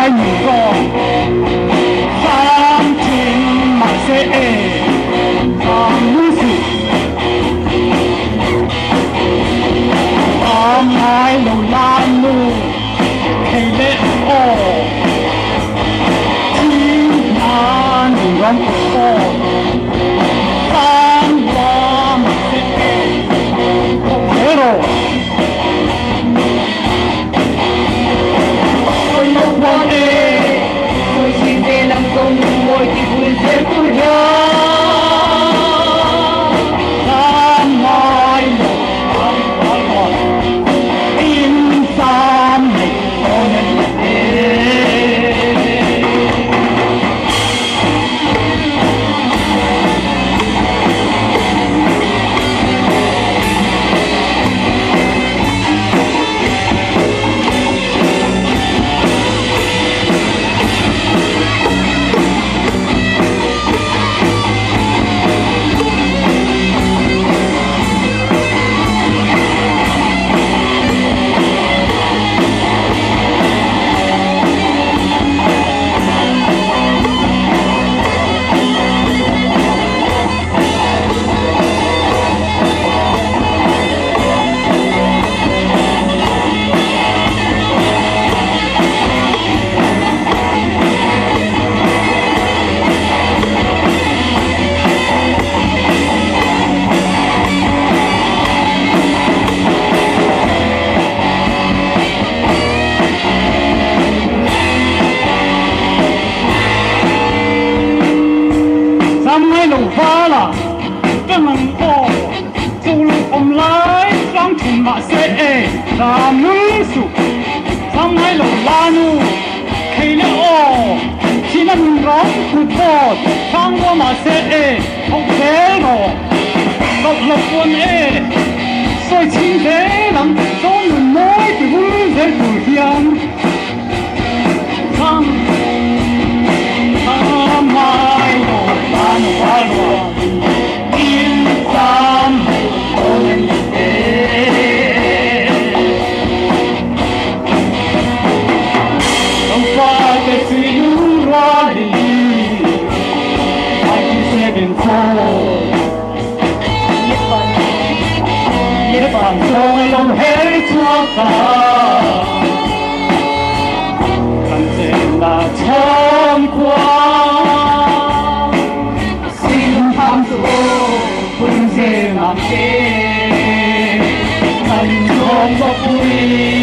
在女中，三千马些三女士，三海路拦路，企列哦，天南人哦，三花马些好咯。Hãy subscribe cho kênh Ghiền Mì Phá là cái măng ô dù lúc lái sang thùng mà sẽ làm nữ sự sang hai lầu la nu khi nó ô chỉ là mình rõng cụ bột sang qua mà sẽ học thế rồi đọc lập quân soi chín thế lắm cho mình nói thì vui thế của hiền sang hai lầu la nu la nu Zofate Suihlung Rualin, Letpanchaung lòng hé chúa ta, thân trên là trong qua, xin tham dự phương dễ mà kê, thân trong Vangpui.